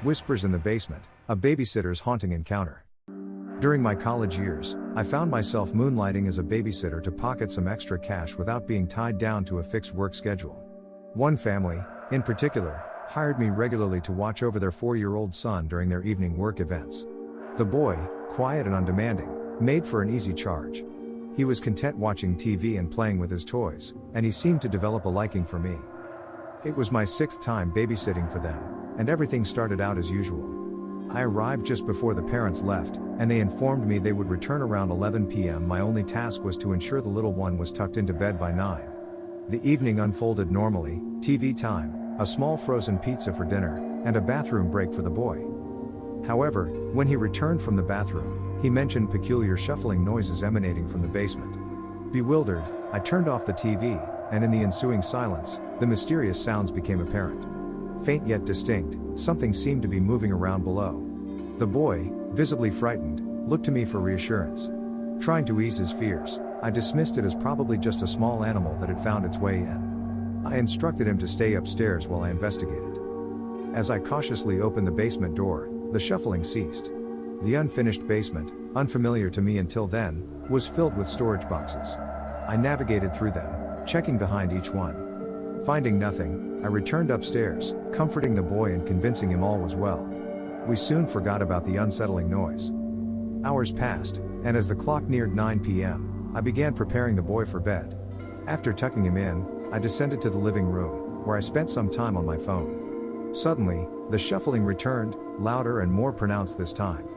Whispers in the Basement, a babysitter's haunting encounter. During my college years, I found myself moonlighting as a babysitter to pocket some extra cash without being tied down to a fixed work schedule. One family, in particular, hired me regularly to watch over their 4-year-old son during their evening work events. The boy, quiet and undemanding, made for an easy charge. He was content watching TV and playing with his toys, and he seemed to develop a liking for me. It was my 6th time babysitting for them, and everything started out as usual. I arrived just before the parents left, and they informed me they would return around 11 p.m. My only task was to ensure the little one was tucked into bed by 9. The evening unfolded normally: TV time, a small frozen pizza for dinner, and a bathroom break for the boy. However, when he returned from the bathroom, he mentioned peculiar shuffling noises emanating from the basement. Bewildered, I turned off the TV, and in the ensuing silence, the mysterious sounds became apparent. Faint yet distinct, something seemed to be moving around below. The boy, visibly frightened, looked to me for reassurance. Trying to ease his fears, I dismissed it as probably just a small animal that had found its way in. I instructed him to stay upstairs while I investigated. As I cautiously opened the basement door, the shuffling ceased. The unfinished basement, unfamiliar to me until then, was filled with storage boxes. I navigated through them, checking behind each one. Finding nothing, I returned upstairs, comforting the boy and convincing him all was well. We soon forgot about the unsettling noise. Hours passed, and as the clock neared 9 p.m., I began preparing the boy for bed. After tucking him in, I descended to the living room, where I spent some time on my phone. Suddenly, the shuffling returned, louder and more pronounced this time.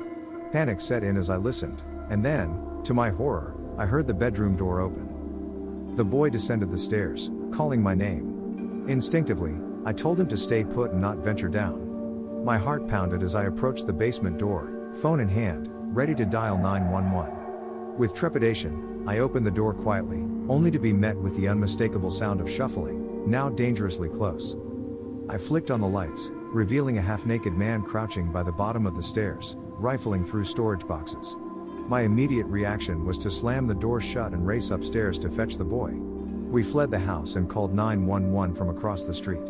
Panic set in as I listened, and then, to my horror, I heard the bedroom door open. The boy descended the stairs, calling my name. Instinctively, I told him to stay put and not venture down. My heart pounded as I approached the basement door, phone in hand, ready to dial 911. With trepidation, I opened the door quietly, only to be met with the unmistakable sound of shuffling, now dangerously close. I flicked on the lights, revealing a half-naked man crouching by the bottom of the stairs, rifling through storage boxes. My immediate reaction was to slam the door shut and race upstairs to fetch the boy. We fled the house and called 911 from across the street.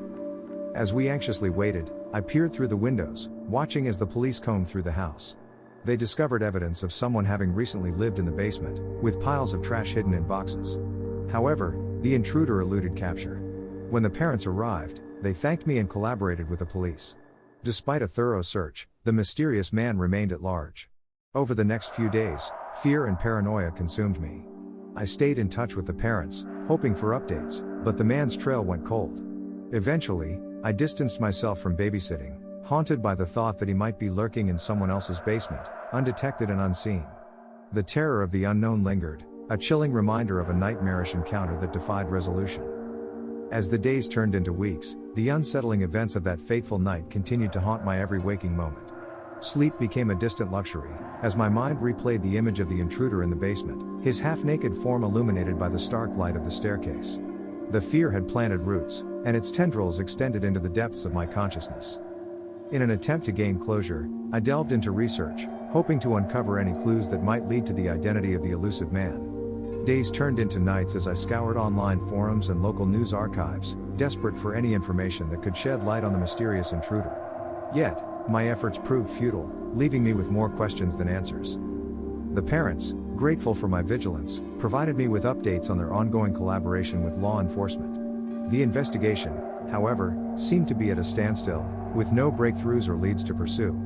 As we anxiously waited, I peered through the windows, watching as the police combed through the house. They discovered evidence of someone having recently lived in the basement, with piles of trash hidden in boxes. However, the intruder eluded capture. When the parents arrived, they thanked me and collaborated with the police. Despite a thorough search, the mysterious man remained at large. Over the next few days, fear and paranoia consumed me. I stayed in touch with the parents, hoping for updates, but the man's trail went cold. Eventually, I distanced myself from babysitting, haunted by the thought that he might be lurking in someone else's basement, undetected and unseen. The terror of the unknown lingered, a chilling reminder of a nightmarish encounter that defied resolution. As the days turned into weeks, the unsettling events of that fateful night continued to haunt my every waking moment. Sleep became a distant luxury, as my mind replayed the image of the intruder in the basement, his half-naked form illuminated by the stark light of the staircase. The fear had planted roots, and its tendrils extended into the depths of my consciousness. In an attempt to gain closure, I delved into research, hoping to uncover any clues that might lead to the identity of the elusive man. Days turned into nights as I scoured online forums and local news archives, desperate for any information that could shed light on the mysterious intruder. Yet, my efforts proved futile, leaving me with more questions than answers. The parents, grateful for my vigilance, provided me with updates on their ongoing collaboration with law enforcement. The investigation, however, seemed to be at a standstill, with no breakthroughs or leads to pursue.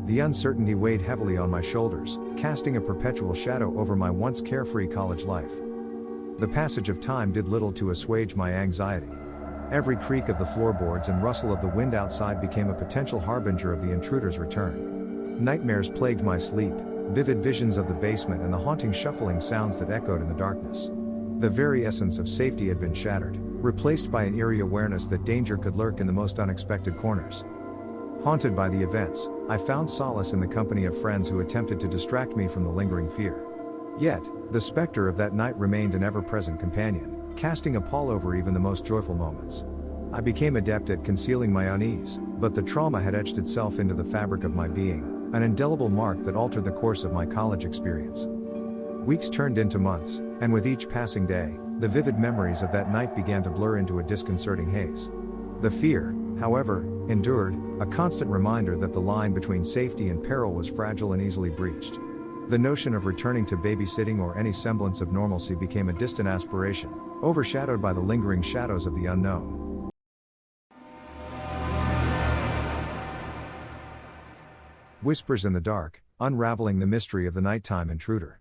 The uncertainty weighed heavily on my shoulders, casting a perpetual shadow over my once carefree college life. The passage of time did little to assuage my anxiety. Every creak of the floorboards and rustle of the wind outside became a potential harbinger of the intruder's return. Nightmares plagued my sleep, vivid visions of the basement and the haunting shuffling sounds that echoed in the darkness. The very essence of safety had been shattered, replaced by an eerie awareness that danger could lurk in the most unexpected corners. Haunted by the events, I found solace in the company of friends who attempted to distract me from the lingering fear. Yet, the specter of that night remained an ever-present companion, casting a pall over even the most joyful moments. I became adept at concealing my unease, but the trauma had etched itself into the fabric of my being, an indelible mark that altered the course of my college experience. Weeks turned into months, and with each passing day, the vivid memories of that night began to blur into a disconcerting haze. The fear, however, endured, a constant reminder that the line between safety and peril was fragile and easily breached. The notion of returning to babysitting or any semblance of normalcy became a distant aspiration, overshadowed by the lingering shadows of the unknown. Whispers in the dark, unraveling the mystery of the nighttime intruder.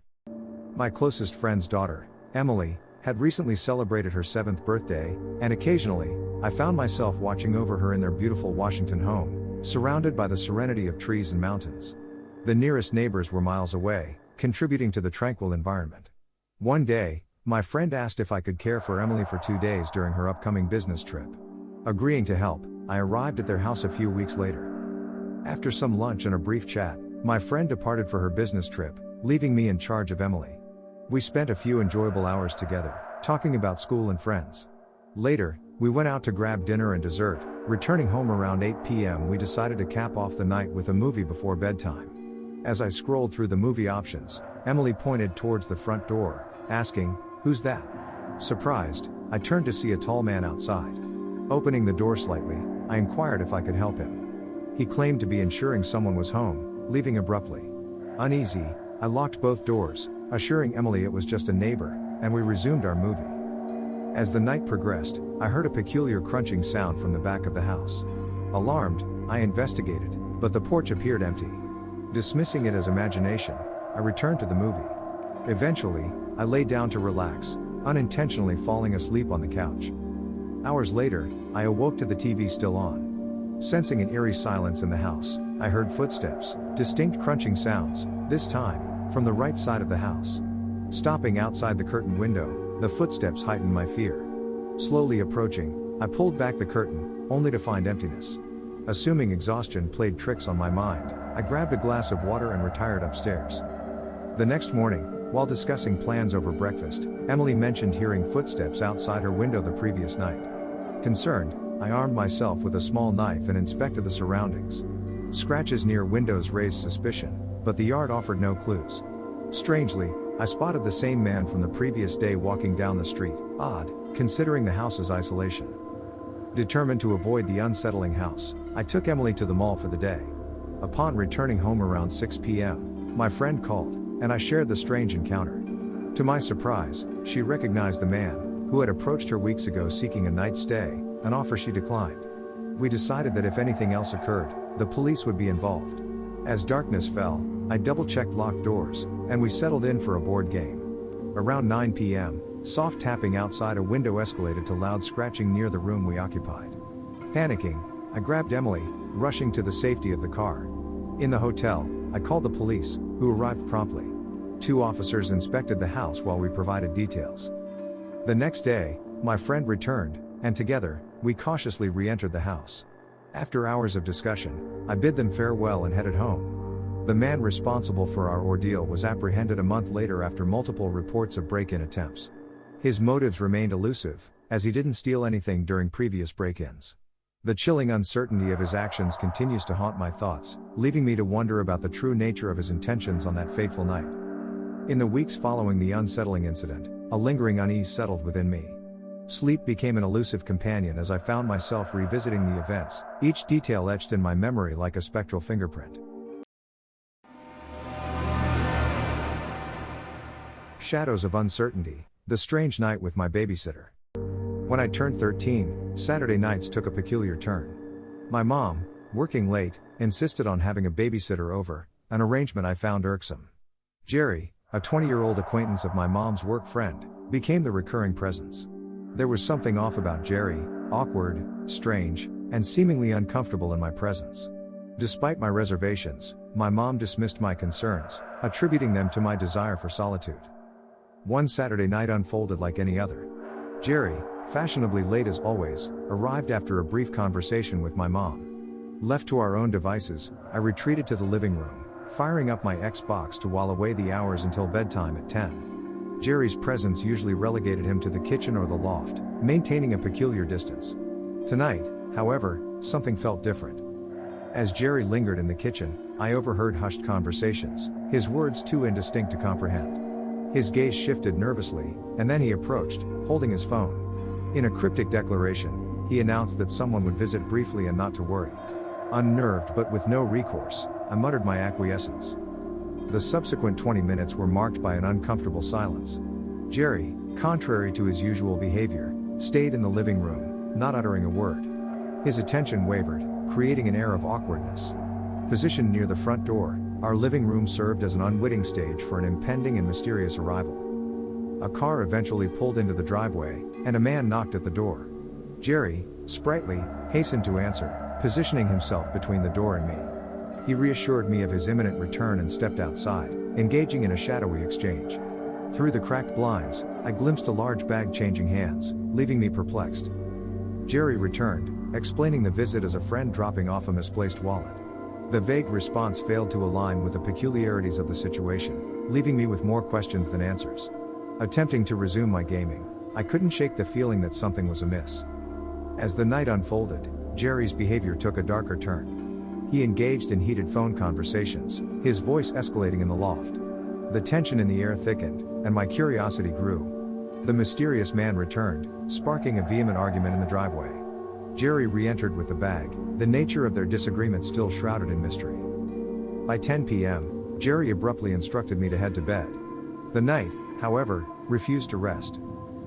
My closest friend's daughter, Emily, had recently celebrated her 7th birthday, and occasionally, I found myself watching over her in their beautiful Washington home, surrounded by the serenity of trees and mountains. The nearest neighbors were miles away, contributing to the tranquil environment. One day, my friend asked if I could care for Emily for 2 days during her upcoming business trip. Agreeing to help, I arrived at their house a few weeks later. After some lunch and a brief chat, my friend departed for her business trip, leaving me in charge of Emily. We spent a few enjoyable hours together, talking about school and friends. Later, we went out to grab dinner and dessert. Returning home around 8 p.m., we decided to cap off the night with a movie before bedtime. As I scrolled through the movie options, Emily pointed towards the front door, asking, "Who's that?" Surprised, I turned to see a tall man outside. Opening the door slightly, I inquired if I could help him. He claimed to be ensuring someone was home, leaving abruptly. Uneasy, I locked both doors, assuring Emily it was just a neighbor, and we resumed our movie. As the night progressed, I heard a peculiar crunching sound from the back of the house. Alarmed, I investigated, but the porch appeared empty. Dismissing it as imagination, I returned to the movie. Eventually, I lay down to relax, unintentionally falling asleep on the couch. Hours later, I awoke to the TV still on. Sensing an eerie silence in the house, I heard footsteps, distinct crunching sounds, this time, from the right side of the house. Stopping outside the curtained window, the footsteps heightened my fear. Slowly approaching, I pulled back the curtain, only to find emptiness. Assuming exhaustion played tricks on my mind, I grabbed a glass of water and retired upstairs. The next morning, while discussing plans over breakfast, Emily mentioned hearing footsteps outside her window the previous night. Concerned, I armed myself with a small knife and inspected the surroundings. Scratches near windows raised suspicion, but the yard offered no clues. Strangely, I spotted the same man from the previous day walking down the street, odd, considering the house's isolation. Determined to avoid the unsettling house, I took Emily to the mall for the day. Upon returning home around 6 p.m., my friend called, and I shared the strange encounter. To my surprise, she recognized the man, who had approached her weeks ago seeking a night stay, an offer she declined. We decided that if anything else occurred, the police would be involved. As darkness fell, I double-checked locked doors, and we settled in for a board game. Around 9 p.m., soft tapping outside a window escalated to loud scratching near the room we occupied. Panicking, I grabbed Emily, rushing to the safety of the car. In the hotel, I called the police, who arrived promptly. 2 officers inspected the house while we provided details. The next day, my friend returned, and together, we cautiously re-entered the house. After hours of discussion, I bid them farewell and headed home. The man responsible for our ordeal was apprehended a month later after multiple reports of break-in attempts. His motives remained elusive, as he didn't steal anything during previous break-ins. The chilling uncertainty of his actions continues to haunt my thoughts, leaving me to wonder about the true nature of his intentions on that fateful night. In the weeks following the unsettling incident, a lingering unease settled within me. Sleep became an elusive companion as I found myself revisiting the events, each detail etched in my memory like a spectral fingerprint. Shadows of uncertainty, the strange night with my babysitter. When I turned 13, Saturday nights took a peculiar turn. My mom, working late, insisted on having a babysitter over, an arrangement I found irksome. Jerry, a 20-year-old acquaintance of my mom's work friend, became the recurring presence. There was something off about Jerry, awkward, strange, and seemingly uncomfortable in my presence. Despite my reservations, my mom dismissed my concerns, attributing them to my desire for solitude. One Saturday night unfolded like any other. Jerry, fashionably late as always, arrived after a brief conversation with my mom. Left to our own devices, I retreated to the living room, firing up my Xbox to while away the hours until bedtime at 10. Jerry's presence usually relegated him to the kitchen or the loft, maintaining a peculiar distance. Tonight, however, something felt different. As Jerry lingered in the kitchen, I overheard hushed conversations, his words too indistinct to comprehend. His gaze shifted nervously, and then he approached, holding his phone. In a cryptic declaration, he announced that someone would visit briefly and not to worry. Unnerved but with no recourse, I muttered my acquiescence. The subsequent 20 minutes were marked by an uncomfortable silence. Jerry, contrary to his usual behavior, stayed in the living room, not uttering a word. His attention wavered, creating an air of awkwardness. Positioned near the front door, our living room served as an unwitting stage for an impending and mysterious arrival. A car eventually pulled into the driveway, and a man knocked at the door. Jerry, sprightly, hastened to answer, positioning himself between the door and me. He reassured me of his imminent return and stepped outside, engaging in a shadowy exchange. Through the cracked blinds, I glimpsed a large bag changing hands, leaving me perplexed. Jerry returned, explaining the visit as a friend dropping off a misplaced wallet. The vague response failed to align with the peculiarities of the situation, leaving me with more questions than answers. Attempting to resume my gaming, I couldn't shake the feeling that something was amiss. As the night unfolded, Jerry's behavior took a darker turn. He engaged in heated phone conversations, his voice escalating in the loft. The tension in the air thickened, and my curiosity grew. The mysterious man returned, sparking a vehement argument in the driveway. Jerry re-entered with the bag, the nature of their disagreement still shrouded in mystery. By 10 p.m., Jerry abruptly instructed me to head to bed. The night, however, refused to rest.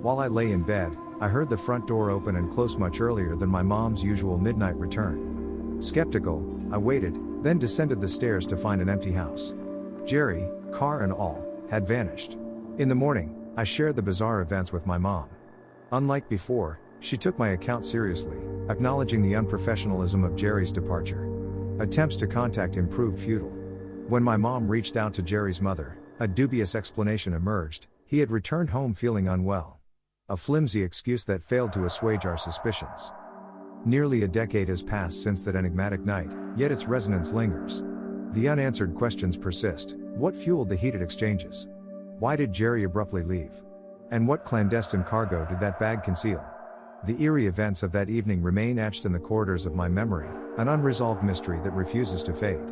While I lay in bed, I heard the front door open and close much earlier than my mom's usual midnight return. Skeptical, I waited, then descended the stairs to find an empty house. Jerry, car and all, had vanished. In the morning, I shared the bizarre events with my mom. Unlike before, she took my account seriously, acknowledging the unprofessionalism of Jerry's departure. Attempts to contact him proved futile. When my mom reached out to Jerry's mother, a dubious explanation emerged: he had returned home feeling unwell. A flimsy excuse that failed to assuage our suspicions. Nearly a decade has passed since that enigmatic night, yet its resonance lingers. The unanswered questions persist. What fueled the heated exchanges? Why did Jerry abruptly leave? And what clandestine cargo did that bag conceal? The eerie events of that evening remain etched in the corridors of my memory, an unresolved mystery that refuses to fade.